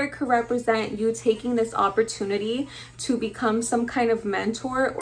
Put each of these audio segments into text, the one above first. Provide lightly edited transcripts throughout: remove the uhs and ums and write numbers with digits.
It could represent you taking this opportunity to become some kind of mentor.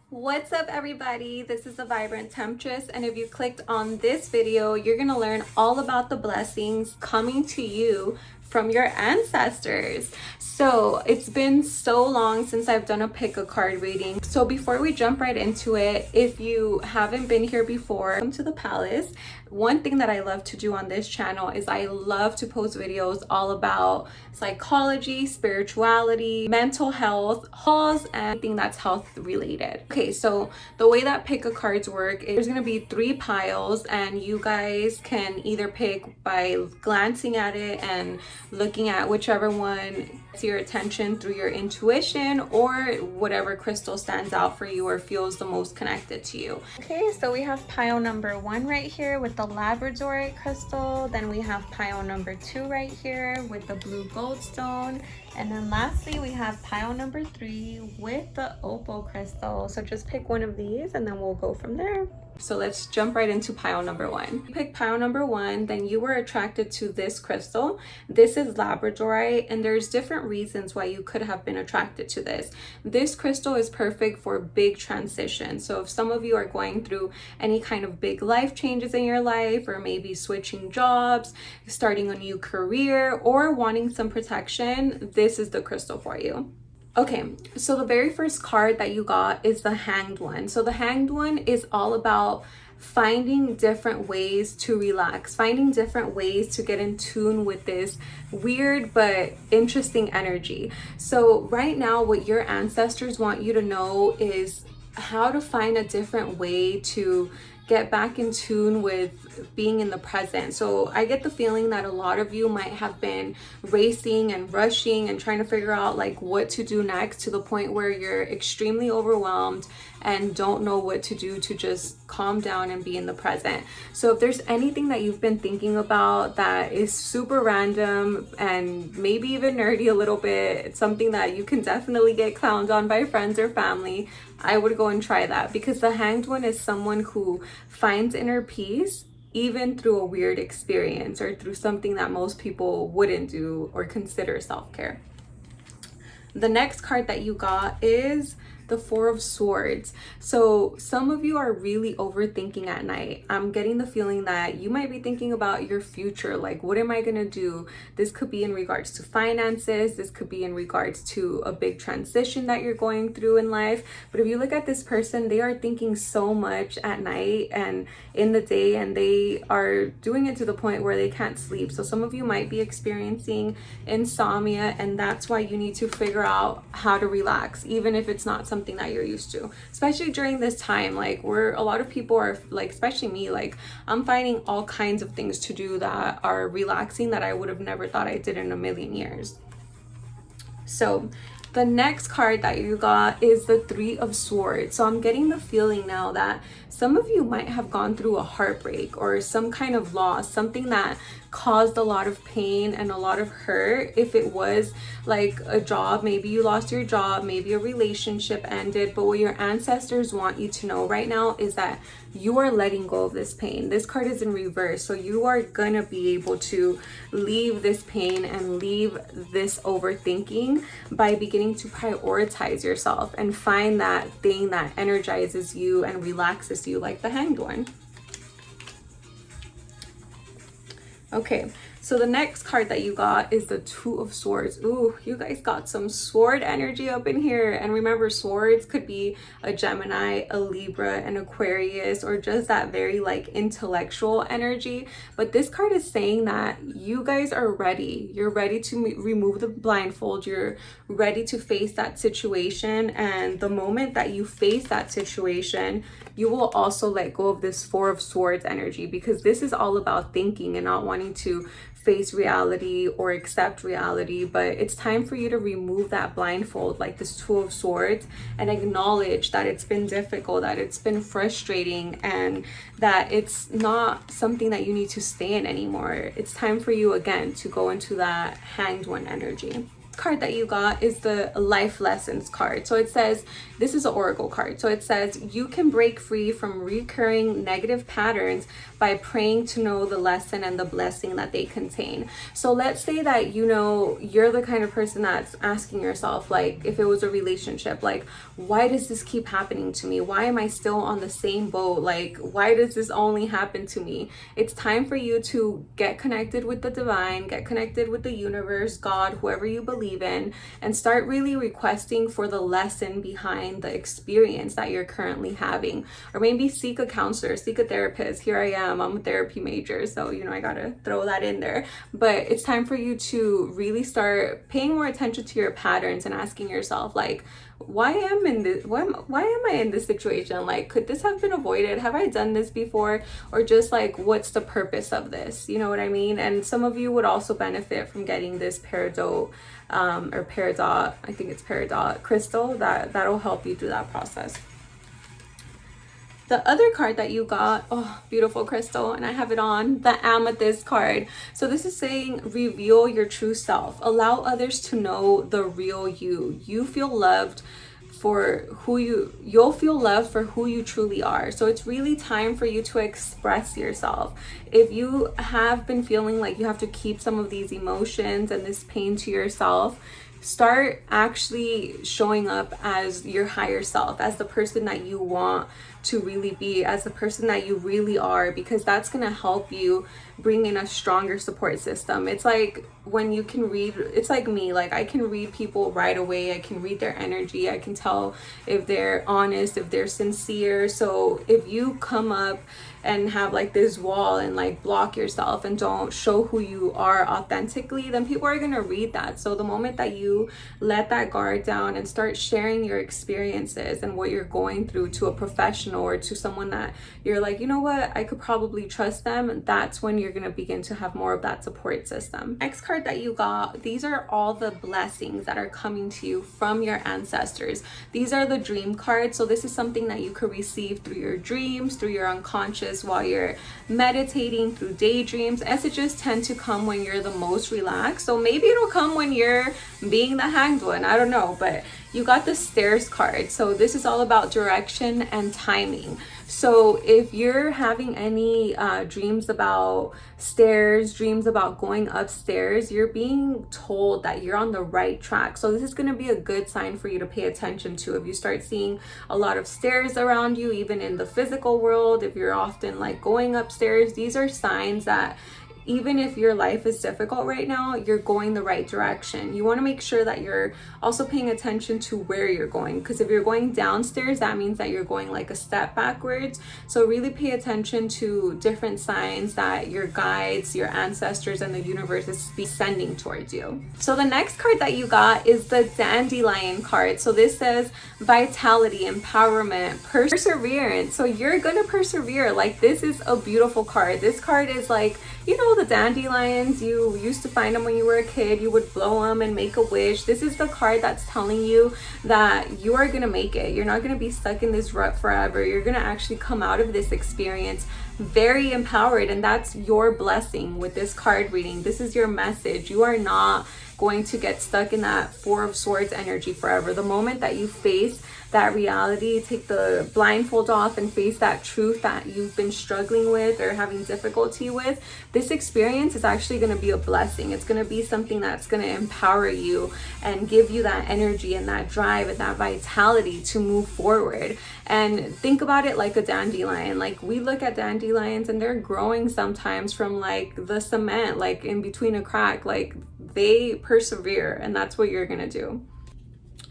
What's up, everybody? This is the Vibrant Temptress, and if you clicked on this video, you're gonna learn all about the blessings coming to you from your ancestors. So it's been so long since I've done a pick a card reading. So before we jump right into it, if you haven't been here before, welcome to the palace. One thing that I love to do on this channel is I love to post videos all about psychology, spirituality, mental health, hauls, and anything that's health related. Okay, so the way that pick a cards work is there's gonna be 3 piles, and you guys can either pick by glancing at it and looking at whichever one gets your attention through your intuition, or whatever crystal stands out for you or feels the most connected to you. Okay, so we have pile number 1 right here with the labradorite crystal. Then we have pile number 2 right here with the blue goldstone. And then lastly, we have pile number 3 with the opal crystal. So just pick one of these and then we'll go from there. So let's jump right into pile number 1. You pick pile number 1, then you were attracted to this crystal. This is labradorite, and there's different reasons why you could have been attracted to this. This crystal is perfect for big transitions. So if some of you are going through any kind of big life changes in your life, or maybe switching jobs, starting a new career, or wanting some protection, this is the crystal for you. Okay, so the very first card that you got is the Hanged One. So the Hanged One is all about finding different ways to relax, finding different ways to get in tune with this weird but interesting energy. So right now, what your ancestors want you to know is how to find a different way to get back in tune with being in the present. So I get the feeling that a lot of you might have been racing and rushing and trying to figure out like what to do next, to the point where you're extremely overwhelmed and don't know what to do to just calm down and be in the present. So if there's anything that you've been thinking about that is super random and maybe even nerdy a little bit, it's something that you can definitely get clowned on by friends or family, I would go and try that, because the Hanged One is someone who finds inner peace even through a weird experience or through something that most people wouldn't do or consider self-care. The next card that you got is the Four of Swords. So some of you are really overthinking at night. I'm getting the feeling that you might be thinking about your future, like what am I gonna do? This could be in regards to finances, this could be in regards to a big transition that you're going through in life. But if you look at this person, they are thinking so much at night and in the day, and they are doing it to the point where they can't sleep. So some of you might be experiencing insomnia, and that's why you need to figure out how to relax, even if it's not something that you're used to, especially during this time. Like, a lot of people are like, especially me, like I'm finding all kinds of things to do that are relaxing that I would have never thought I did in a million years. So the next card that you got is the Three of Swords. So I'm getting the feeling now that some of you might have gone through a heartbreak or some kind of loss, something that caused a lot of pain and a lot of hurt. If it was like a job, maybe you lost your job, maybe a relationship ended, but what your ancestors want you to know right now is that you are letting go of this pain. This card is in reverse, so you are gonna be able to leave this pain and leave this overthinking by beginning to prioritize yourself and find that thing that energizes you and relaxes you, like the Hanged One. Okay, so the next card that you got is the Two of Swords. Ooh, you guys got some sword energy up in here. And remember, swords could be a Gemini, a Libra, an Aquarius, or just that very like intellectual energy. But this card is saying that you guys are ready. You're ready to remove the blindfold. You're ready to face that situation. And the moment that you face that situation, you will also let go of this Four of Swords energy, because this is all about thinking and not wanting to face reality or accept reality. But it's time for you to remove that blindfold, like this Two of Swords, and acknowledge that it's been difficult, that it's been frustrating, and that it's not something that you need to stay in anymore. It's time for you again to go into that Hanged One energy. card that you got is the life lessons card. So it says, this is an oracle card. So it says, you can break free from recurring negative patterns by praying to know the lesson and the blessing that they contain. So let's say that, you know, you're the kind of person that's asking yourself, like, if it was a relationship, like, why does this keep happening to me? Why am I still on the same boat? Like, why does this only happen to me? It's time for you to get connected with the divine, get connected with the universe, God, whoever you believe in, and start really requesting for the lesson behind the experience that you're currently having. Or maybe seek a counselor, seek a therapist. Here I am, I'm a therapy major, so, you know, I gotta throw that in there. But it's time for you to really start paying more attention to your patterns and asking yourself, like, why am I in this situation? Like, could this have been avoided? Have I done this before? Or just like, what's the purpose of this? You know what I mean? And some of you would also benefit from getting this peridot or peridot, I think it's peridot crystal, that'll help you through that process. The other card that you got, oh, beautiful crystal, and I have it on, the amethyst card. So this is saying, reveal your true self. Allow others to know the real you. You feel loved for who you'll feel loved for who you truly are. So it's really time for you to express yourself. If you have been feeling like you have to keep some of these emotions and this pain to yourself, start actually showing up as your higher self, as the person that you want to really be, as the person that you really are, because that's going to help you bring in a stronger support system. It's like when you can read, it's like me, like I can read people right away. I can read their energy. I can tell if they're honest, if they're sincere. So if you come up and have like this wall and like block yourself and don't show who you are authentically, then people are gonna read that. So the moment that you let that guard down and start sharing your experiences and what you're going through to a professional or to someone that you're like, you know what, I could probably trust them, that's when you're gonna begin to have more of that support system. Next card that you got, these are all the blessings that are coming to you from your ancestors. These are the dream cards. So this is something that you could receive through your dreams, through your unconscious, while you're meditating, through daydreams. Messages tend to come when you're the most relaxed. So maybe it'll come when you're being the hanged one, I don't know. But you got the stairs card. So this is all about direction and timing. So if you're having any dreams about stairs, dreams about going upstairs, you're being told that you're on the right track. So this is going to be a good sign for you to pay attention to. If you start seeing a lot of stairs around you, even in the physical world, if you're often like going upstairs, these are signs that even if your life is difficult right now, you're going the right direction. You want to make sure that you're also paying attention to where you're going, because if you're going downstairs, that means that you're going like a step backwards. So really pay attention to different signs that your guides, your ancestors, and the universe is sending towards you. So the next card that you got is the dandelion card. So this says vitality, empowerment, perseverance. So you're gonna persevere. Like, this is a beautiful card. This card is like, you know, the dandelions, you used to find them when you were a kid, you would blow them and make a wish. This is the card that's telling you that you are gonna make it. You're not gonna be stuck in this rut forever. You're gonna actually come out of this experience very empowered, and that's your blessing with this card reading. This is your message. You are not going to get stuck in that Four of Swords energy forever. The moment that you face that reality, take the blindfold off and face that truth that you've been struggling with or having difficulty with, this experience is actually going to be a blessing. It's going to be something that's going to empower you and give you that energy and that drive and that vitality to move forward. And think about it like a dandelion. Like, we look at dandelions and they're growing sometimes from like the cement, like in between a crack. Like, they persevere, and that's what you're gonna do.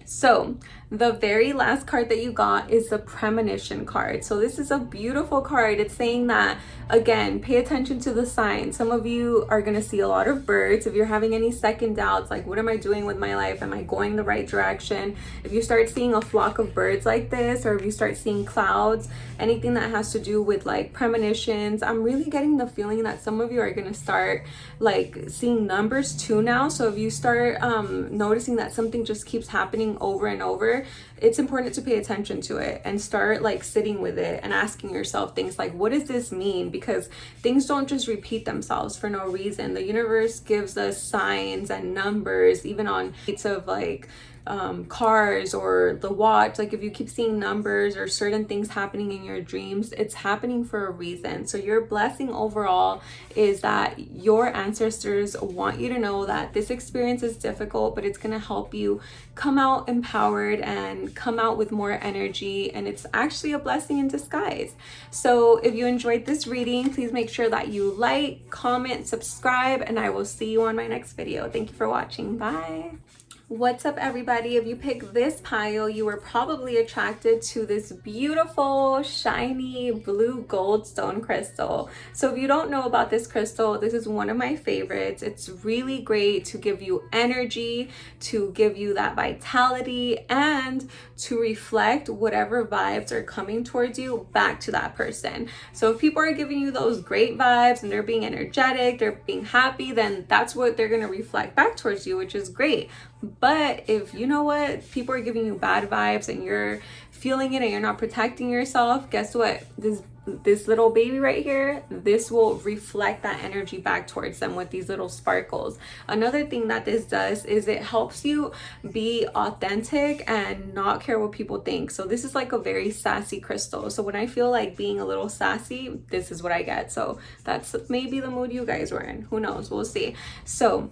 So the very last card that you got is the premonition card. So this is a beautiful card. It's saying that, again, pay attention to the signs. Some of you are going to see a lot of birds. If you're having any second doubts, like, what am I doing with my life? Am I going the right direction? If you start seeing a flock of birds like this, or if you start seeing clouds, anything that has to do with like premonitions, I'm really getting the feeling that some of you are going to start like seeing numbers too now. So if you start noticing that something just keeps happening blessing over and over, it's important to pay attention to it and start like sitting with it and asking yourself things like, what does this mean? Because things don't just repeat themselves for no reason. The universe gives us signs and numbers, even on it's of like cars or the watch. Like if you keep seeing numbers or certain things happening in your dreams, it's happening for a reason. So your blessing overall is that your ancestors want you to know that this experience is difficult, but it's going to help you come out empowered and come out with more energy, and it's actually a blessing in disguise. So if you enjoyed this reading, please make sure that you like, comment, subscribe, and I will see you on my next video. Thank you for watching. Bye. What's up, everybody? If you picked this pile, you were probably attracted to this beautiful shiny blue gold stone crystal. So if you don't know about this crystal, this is one of my favorites. It's really great to give you energy, to give you that vitality, and to reflect whatever vibes are coming towards you back to that person. So if people are giving you those great vibes and they're being energetic, they're being happy, then that's what they're going to reflect back towards you, which is great. But if you know what, people are giving you bad vibes and you're feeling it and you're not protecting yourself, guess what? This little baby right here, this will reflect that energy back towards them with these little sparkles. Another thing that this does is it helps you be authentic and not care what people think. So this is like a very sassy crystal. So when I feel like being a little sassy, this is what I get. So that's maybe the mood you guys were in. Who knows? We'll see. So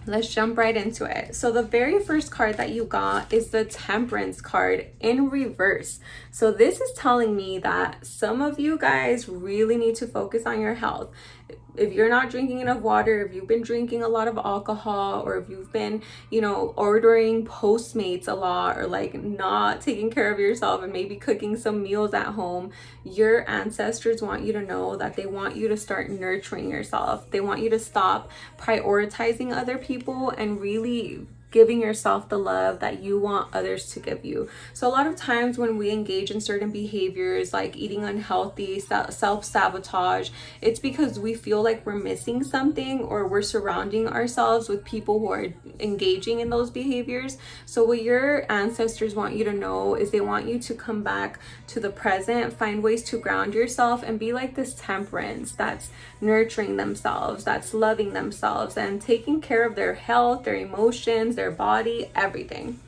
let's jump right into it. So the very first card that you got is the Temperance card in reverse. So this is telling me that some of you guys really need to focus on your health. If you're not drinking enough water, if you've been drinking a lot of alcohol, or if you've been, ordering Postmates a lot, or like not taking care of yourself and maybe cooking some meals at home, your ancestors want you to know that they want you to start nurturing yourself. They want you to stop prioritizing other people and really giving yourself the love that you want others to give you. So a lot of times when we engage in certain behaviors like eating unhealthy, self-sabotage, it's because we feel like we're missing something, or we're surrounding ourselves with people who are engaging in those behaviors. So what your ancestors want you to know is they want you to come back to the present, find ways to ground yourself, and be like this Temperance that's nurturing themselves, that's loving themselves and taking care of their health, their emotions, their body, everything.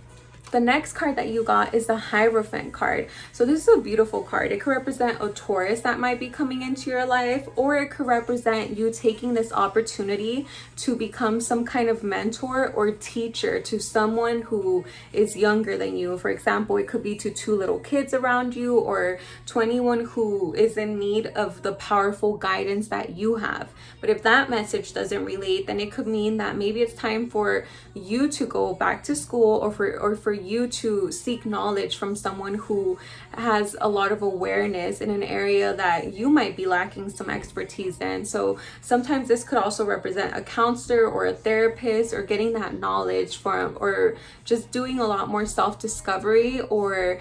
The next card that you got is the Hierophant card. So this is a beautiful card. It could represent a Taurus that might be coming into your life, or it could represent you taking this opportunity to become some kind of mentor or teacher to someone who is younger than you. For example, it could be to 2 little kids around you, or to anyone who is in need of the powerful guidance that you have. But if that message doesn't relate, then it could mean that maybe it's time for you to go back to school, or for you to seek knowledge from someone who has a lot of awareness in an area that you might be lacking some expertise in. So sometimes this could also represent a counselor or a therapist, or getting that knowledge from, or just doing a lot more self-discovery or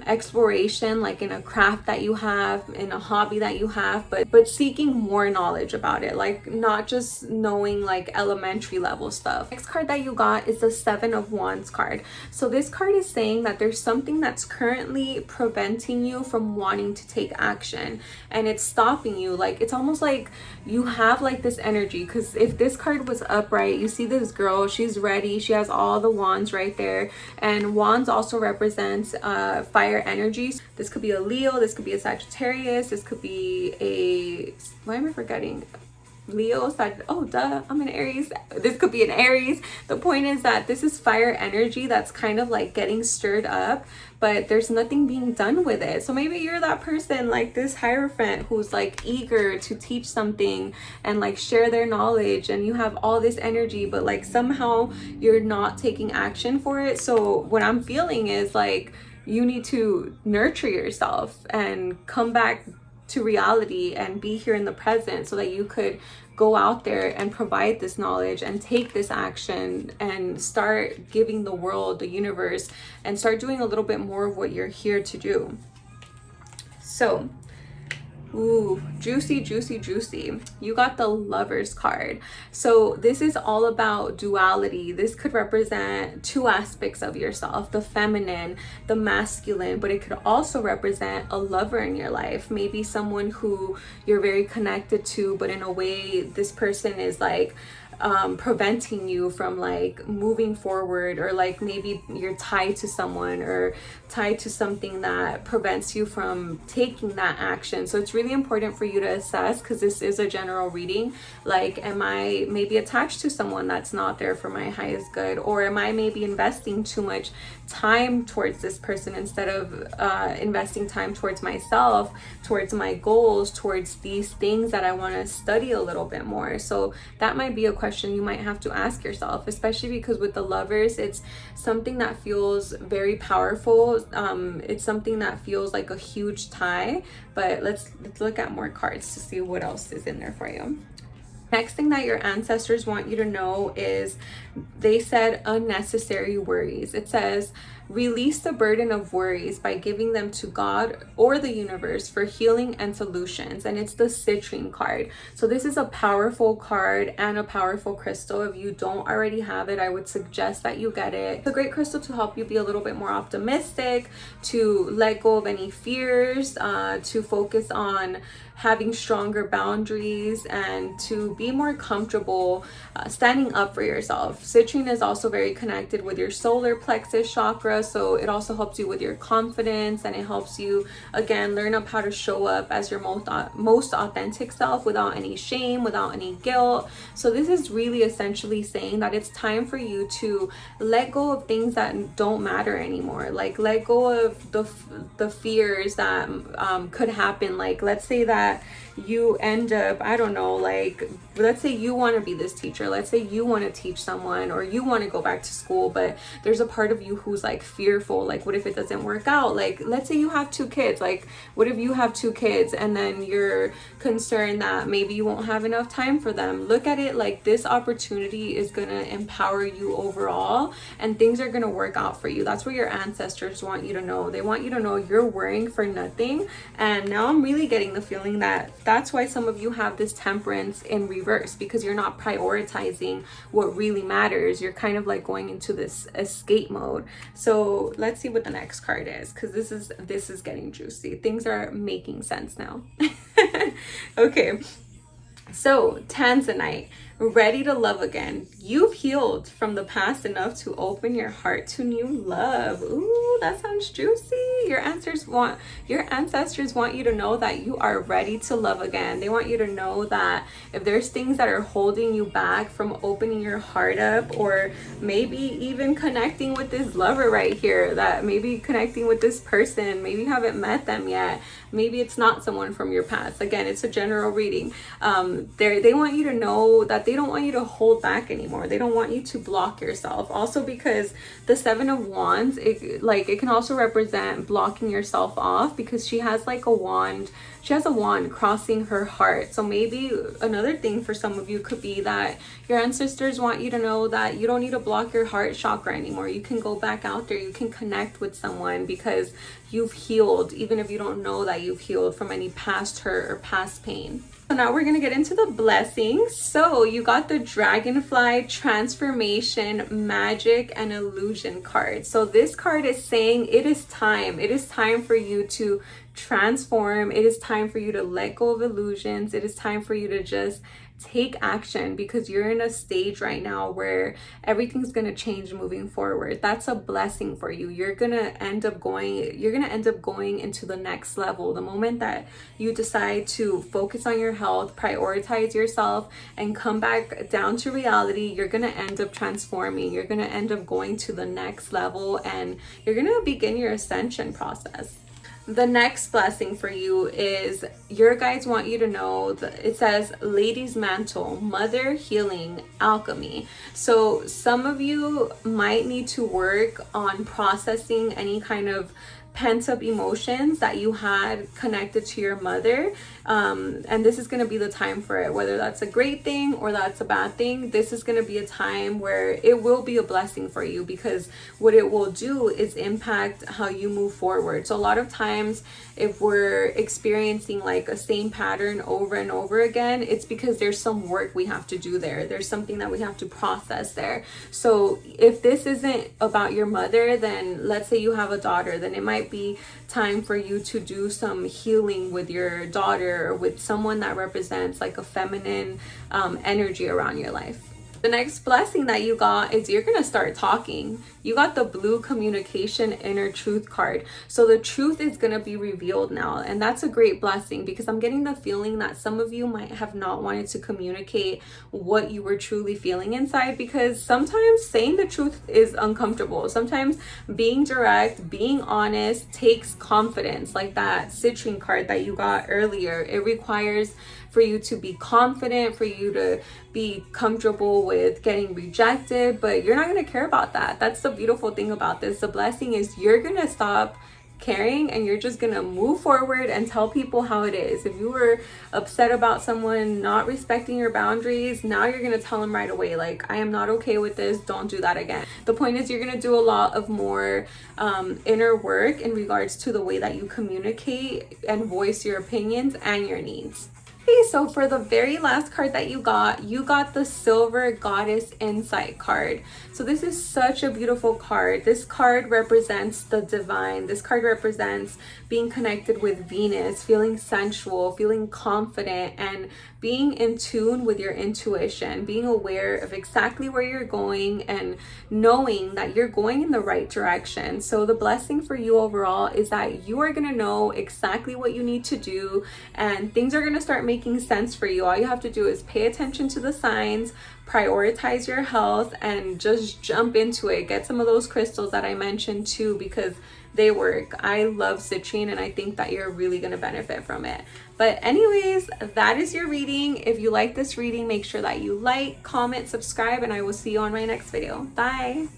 exploration, like in a craft that you have, in a hobby that you have, but seeking more knowledge about it, like not just knowing like elementary level stuff. Next card that you got is the 7 of Wands card. So this card is saying that there's something that's currently preventing you from wanting to take action, and it's stopping you. Like it's almost like you have like this energy, because if this card was upright, you see this girl, she's ready, she has all the wands right there, and wands also represents fire energies. This could be a Leo, this could be a Sagittarius, this could be a, why am I forgetting? Leo, oh duh, I'm an Aries. This could be an Aries. The point is that this is fire energy that's kind of like getting stirred up, but there's nothing being done with it. So maybe you're that person, like this Hierophant, who's like eager to teach something and like share their knowledge, and you have all this energy, but like somehow you're not taking action for it. So what I'm feeling is like you need to nurture yourself and come back to reality and be here in the present, so that you could go out there and provide this knowledge and take this action and start giving the world, the universe, and start doing a little bit more of what you're here to do. So Ooh, juicy, juicy, juicy. You got the Lovers card. So this is all about duality. This could represent two aspects of yourself, the feminine, the masculine, but it could also represent a lover in your life. Maybe someone who you're very connected to, but in a way, this person is like preventing you from like moving forward, or like maybe you're tied to someone or tied to something that prevents you from taking that action. So it's really important for you to assess, because this is a general reading, like, am I maybe attached to someone that's not there for my highest good, or am I maybe investing too much time towards this person instead of investing time towards myself, towards my goals, towards these things that I want to study a little bit more. So that might be a question you might have to ask yourself, especially because with the Lovers, it's something that feels very powerful. It's something that feels like a huge tie. But let's look at more cards to see what else is in there for you. Next thing that your ancestors want you to know is, they said, unnecessary worries. It says, release the burden of worries by giving them to God or the universe for healing and solutions. And it's the citrine card. So this is a powerful card and a powerful crystal. If you don't already have it, I would suggest that you get it. It's a great crystal to help you be a little bit more optimistic, to let go of any fears, to focus on having stronger boundaries, and to be more comfortable standing up for yourself. Citrine is also very connected with your solar plexus chakra, so it also helps you with your confidence, and it helps you, again, learn up how to show up as your most authentic self without any shame, without any guilt. So this is really essentially saying that it's time for you to let go of things that don't matter anymore. Like, let go of the fears that could happen. Like, let's say that you end up, I don't know, like, let's say you want to be this teacher, let's say you want to teach someone, or you want to go back to school, but there's a part of you who's like fearful, like, what if it doesn't work out? Like, let's say you have two kids, like, what if you have two kids and then you're concerned that maybe you won't have enough time for them? Look at it like this opportunity is going to empower you overall, and things are going to work out for you. That's what your ancestors want you to know. They want you to know you're worrying for nothing. And now I'm really getting the feeling that that's why some of you have this Temperance in reverse, because you're not prioritizing what really matters. You're kind of like going into this escape mode. So let's see what the next card is, because this is getting juicy. Things are making sense now. Okay, so Tanzanite, ready to love again. You've healed from the past enough to open your heart to new love. Ooh, that sounds juicy. Your ancestors want you to know that you are ready to love again. They want you to know that if there's things that are holding you back from opening your heart up, or maybe even connecting with this lover right here, that maybe connecting with this person, maybe you haven't met them yet, maybe it's not someone from your past. Again, it's a general reading. They want you to know that they don't want you to hold back anymore. They don't want you to block yourself. Also, because the Seven of Wands, it can also represent blocking yourself off, because she has like a wand. She has a wand crossing her heart. So maybe another thing for some of you could be that your ancestors want you to know that you don't need to block your heart chakra anymore. You can go back out there. You can connect with someone because you've healed, even if you don't know that you've healed from any past hurt or past pain. So now we're going to get into the blessings. So you got the Dragonfly, Transformation, Magic, and Illusion card. So this card is saying it is time. It is time for you to transform. It is time for you to let go of illusions. It is time for you to just take action, because you're in a stage right now where everything's going to change moving forward. That's a blessing for you. You're going to end up going into the next level. The moment that you decide to focus on your health, prioritize yourself, and come back down to reality, you're going to end up transforming. You're going to end up going to the next level, and you're going to begin your ascension process. The next blessing for you is, your guides want you to know that it says Lady's Mantle, Mother, Healing, Alchemy. So some of you might need to work on processing any kind of pent up emotions that you had connected to your mother. And this is going to be the time for it, whether that's a great thing or that's a bad thing. This is going to be a time where it will be a blessing for you, because what it will do is impact how you move forward. So a lot of times if we're experiencing like a same pattern over and over again, it's because there's some work we have to do there. There's something that we have to process there. So if this isn't about your mother, then let's say you have a daughter, then it might be time for you to do some healing with your daughter, or with someone that represents like a feminine energy around your life. The next blessing that you got is you're going to start talking. You got the blue communication inner truth card. So the truth is going to be revealed now. And that's a great blessing, because I'm getting the feeling that some of you might have not wanted to communicate what you were truly feeling inside, because sometimes saying the truth is uncomfortable. Sometimes being direct, being honest takes confidence. Like that citrine card that you got earlier, it requires for you to be confident, for you to be comfortable with getting rejected, but you're not going to care about that. That's the beautiful thing about this. The blessing is you're going to stop caring, and you're just going to move forward and tell people how it is. If you were upset about someone not respecting your boundaries, now you're going to tell them right away, like, I am not okay with this, don't do that again. The point is you're going to do a lot of more inner work in regards to the way that you communicate and voice your opinions and your needs. Okay, so for the very last card that you got the Silver Goddess Insight card. So this is such a beautiful card. This card represents the divine. This card represents being connected with Venus, feeling sensual, feeling confident, and being in tune with your intuition, being aware of exactly where you're going and knowing that you're going in the right direction. So the blessing for you overall is that you are going to know exactly what you need to do, and things are going to start making sense for you. All you have to do is pay attention to the signs, prioritize your health, and just jump into it. Get some of those crystals that I mentioned too, because they work. I love citrine, and I think that you're really going to benefit from it. But anyways, that is your reading. If you like this reading, make sure that you like, comment, subscribe, and I will see you on my next video. Bye.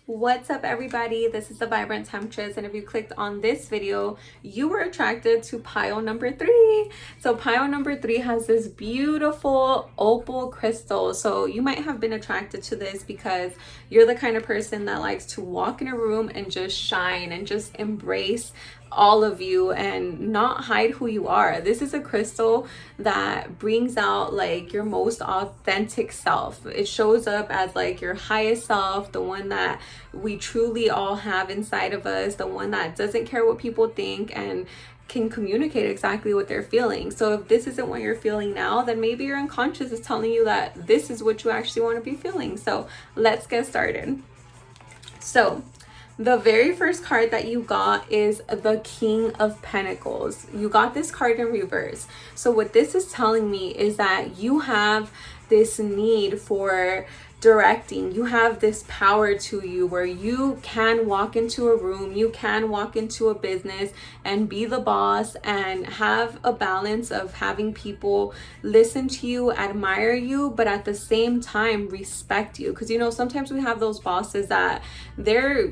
What's up, everybody? This is the Vibrant Temptress, and if you clicked on this video, you were attracted to pile number 3. So pile number 3 has this beautiful opal crystal. So you might have been attracted to this because you're the kind of person that likes to walk in a room and just shine and just embrace all of you and not hide who you are. This is a crystal that brings out like your most authentic self. It shows up as like your highest self, the one that we truly all have inside of us, the one that doesn't care what people think and can communicate exactly what they're feeling. So if this isn't what you're feeling now, then maybe your unconscious is telling you that this is what you actually want to be feeling. So let's get started. So the very first card that you got is the King of Pentacles. You got this card in reverse. So what this is telling me is that you have this need for directing. You have this power to you where you can walk into a room, you can walk into a business and be the boss and have a balance of having people listen to you, admire you, but at the same time respect you. Because you know, sometimes we have those bosses that they're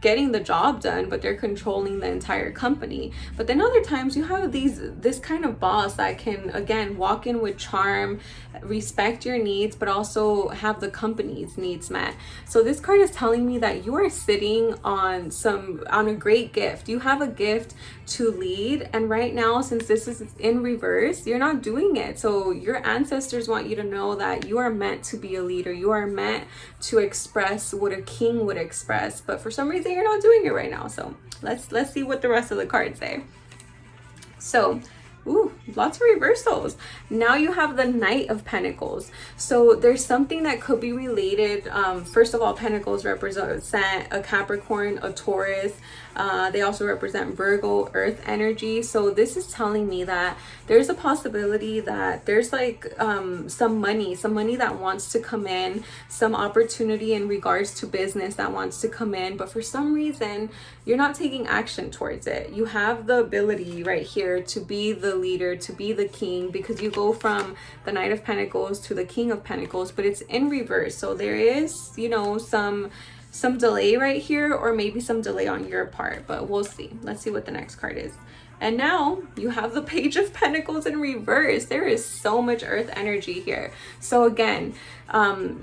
getting the job done, but they're controlling the entire company. But then other times you have this kind of boss that can, again, walk in with charm, respect your needs, but also have the company's needs met. So this card is telling me that you are sitting on a great gift. You have a gift to lead, and right now, since this is in reverse, you're not doing it. So your ancestors want you to know that you are meant to be a leader. You are meant to express what a king would express, but for some reason you're not doing it right now. So let's see what the rest of the cards say. So ooh, lots of reversals. Now you have the Knight of Pentacles. So there's something that could be related. First of all, Pentacles represent a Capricorn, a Taurus. They also represent Virgo, earth energy. So this is telling me that there's a possibility that there's like some money that wants to come in, some opportunity in regards to business that wants to come in, but for some reason you're not taking action towards it. You have the ability right here to be the leader, to be the king, because you go from the Knight of Pentacles to the King of Pentacles, but it's in reverse. So there is, you know, some some delay right here, or maybe some delay on your part, but we'll see. Let's see what the next card is. And now you have the Page of Pentacles in reverse. There is so much earth energy here. So again,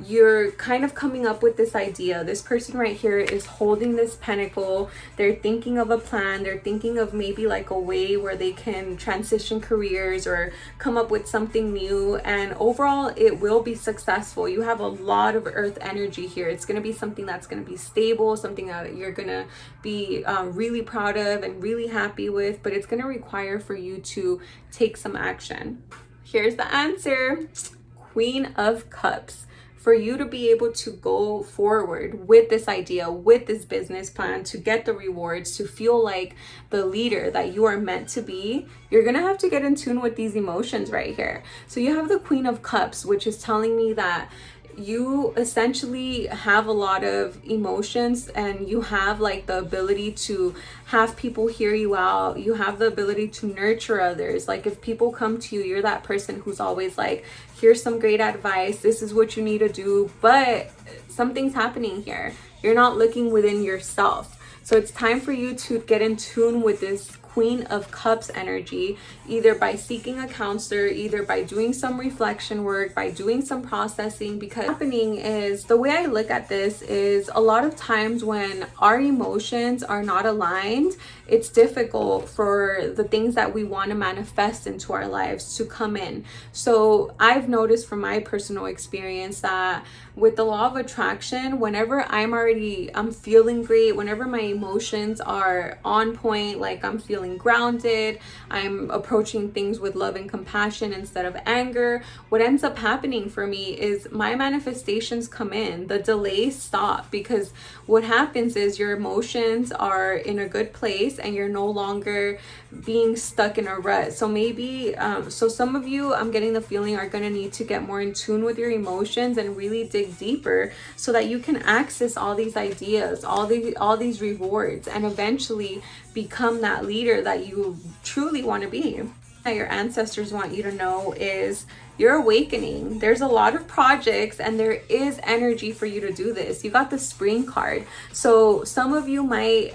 you're kind of coming up with this idea. This person right here is holding this pentacle. They're thinking of a plan. They're thinking of maybe like a way where they can transition careers or come up with something new. And overall, it will be successful. You have a lot of earth energy here. It's going to be something that's going to be stable, something that you're going to be really proud of and really happy with, but it's going to require for you to take some action. Here's the answer. Queen of Cups. For you to be able to go forward with this idea, with this business plan, to get the rewards, to feel like the leader that you are meant to be, you're gonna have to get in tune with these emotions right here. So you have the Queen of Cups, which is telling me that you essentially have a lot of emotions, and you have like the ability to have people hear you out. You have the ability to nurture others. Like if people come to you, you're that person who's always like, here's some great advice, this is what you need to do, but something's happening here. You're not looking within yourself. So it's time for you to get in tune with this Queen of Cups energy, either by seeking a counselor, either by doing some reflection work, by doing some processing. Because what's happening is, the way I look at this is, a lot of times when our emotions are not aligned, it's difficult for the things that we want to manifest into our lives to come in. So I've noticed from my personal experience that with the law of attraction, whenever I'm feeling great, whenever my emotions are on point, like I'm feeling grounded, I'm approaching things with love and compassion instead of anger, what ends up happening for me is my manifestations come in. The delays stop, because what happens is your emotions are in a good place and you're no longer being stuck in a rut. So maybe so some of you, I'm getting the feeling, are going to need to get more in tune with your emotions and really dig deeper, so that you can access all these ideas, all these rewards, and eventually become that leader that you truly want to be. That your ancestors want you to know is you're awakening. There's a lot of projects and there is energy for you to do this. You got the Spring card. So some of you might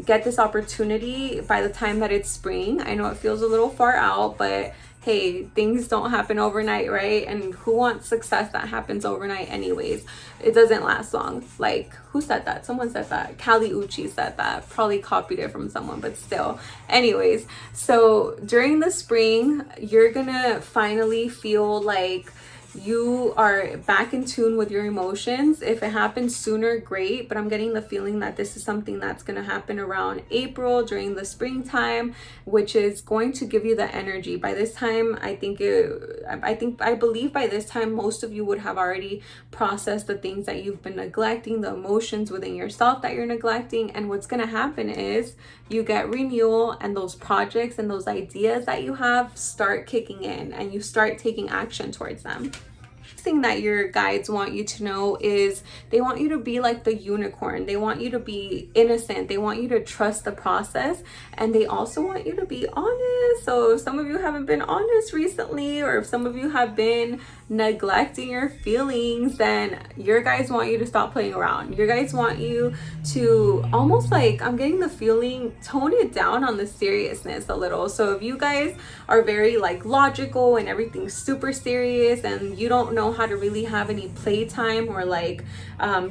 get this opportunity by the time that it's spring. I know it feels a little far out, but hey, things don't happen overnight, right? And who wants success that happens overnight anyways? It doesn't last long. Like, who said that? Someone said that. Kali Uchi said that. Probably copied it from someone, but still. Anyways, so during the spring, you're gonna finally feel like you are back in tune with your emotions. If it happens sooner, great, but I'm getting the feeling that this is something that's going to happen around April, during the springtime, which is going to give you the energy. By this time, I believe by this time most of you would have already processed the things that you've been neglecting, the emotions within yourself that you're neglecting. And what's going to happen is you get renewal, and those projects and those ideas that you have start kicking in, and you start taking action towards them. Thing that your guides want you to know is they want you to be like the unicorn. They want you to be innocent. They want you to trust the process, and they also want you to be honest. So if some of you haven't been honest recently, or if some of you have been neglecting your feelings, then your guides want you to stop playing around. Your guides want you to almost, like, I'm getting the feeling, tone it down on the seriousness a little. So if you guys are very like logical and everything's super serious, and you don't know how to really have any playtime or like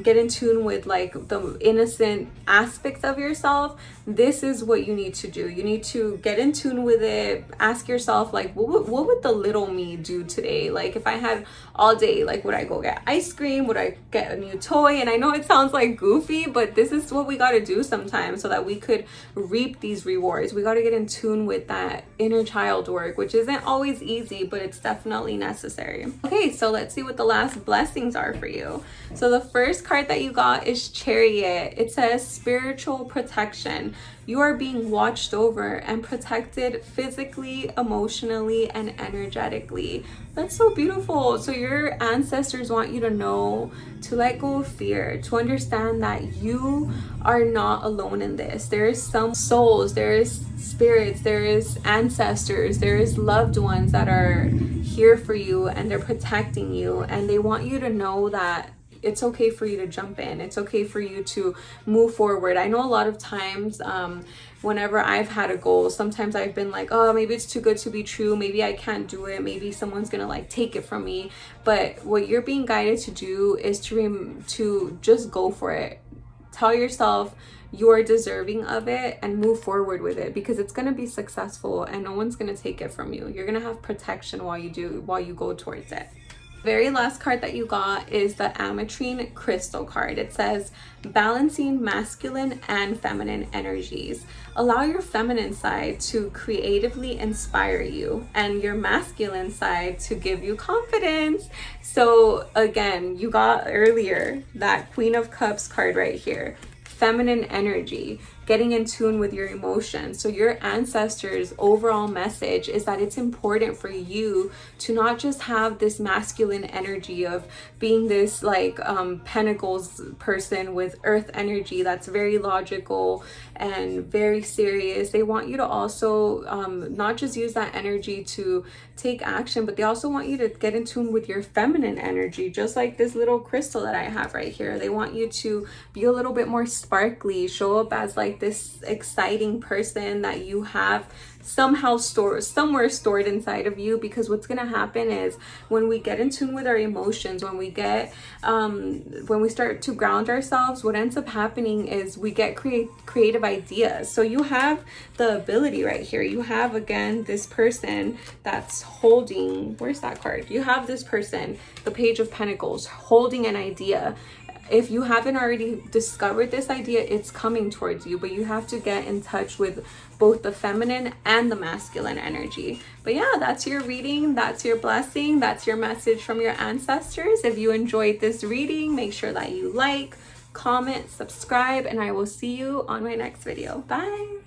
get in tune with like the innocent aspects of yourself, this is what you need to do. You need to get in tune with it. Ask yourself, like, what would the little me do today? Like, if I had all day, like, would I go get ice cream? Would I get a new toy? And I know it sounds like goofy, but this is what we got to do sometimes so that we could reap these rewards. We got to get in tune with that inner child work, which isn't always easy, but it's definitely necessary. Okay, so let's see what the last blessings are for you. So the first card that you got is Chariot. It says spiritual protection. You are being watched over and protected physically, emotionally, and energetically. That's so beautiful. So your ancestors want you to know to let go of fear, to understand that you are not alone in this. There is some souls, there is spirits, there is ancestors, there is loved ones that are here for you, and they're protecting you, and they want you to know that it's okay for you to jump in. It's okay for you to move forward. I know a lot of times whenever I've had a goal, sometimes I've been like, oh, maybe it's too good to be true, maybe I can't do it, maybe someone's gonna like take it from me. But what you're being guided to do is to just go for it. Tell yourself you're deserving of it and move forward with it, because it's going to be successful and no one's going to take it from you. You're going to have protection while you go towards it. Very last card that you got is the Ametrine Crystal card. It says balancing masculine and feminine energies. Allow your feminine side to creatively inspire you and your masculine side to give you confidence. So again, you got earlier that Queen of Cups card right here. Feminine energy, getting in tune with your emotions. So your ancestors' overall message is that it's important for you to not just have this masculine energy of being this like pentacles person with earth energy that's very logical and very serious. They want you to also not just use that energy to take action, but they also want you to get in tune with your feminine energy, just like this little crystal that I have right here. They want you to be a little bit more sparkly, show up as like this exciting person that you have somehow somewhere stored inside of you. Because what's going to happen is when we get in tune with our emotions, when we start to ground ourselves, what ends up happening is we get creative ideas. So you have the ability right here. You have, again, this person that's holding, where's that card? You have this person, the Page of Pentacles, holding an idea. If you haven't already discovered this idea, it's coming towards you, but you have to get in touch with both the feminine and the masculine energy. But yeah, that's your reading. That's your blessing. That's your message from your ancestors. If you enjoyed this reading, make sure that you like, comment, subscribe, and I will see you on my next video. Bye.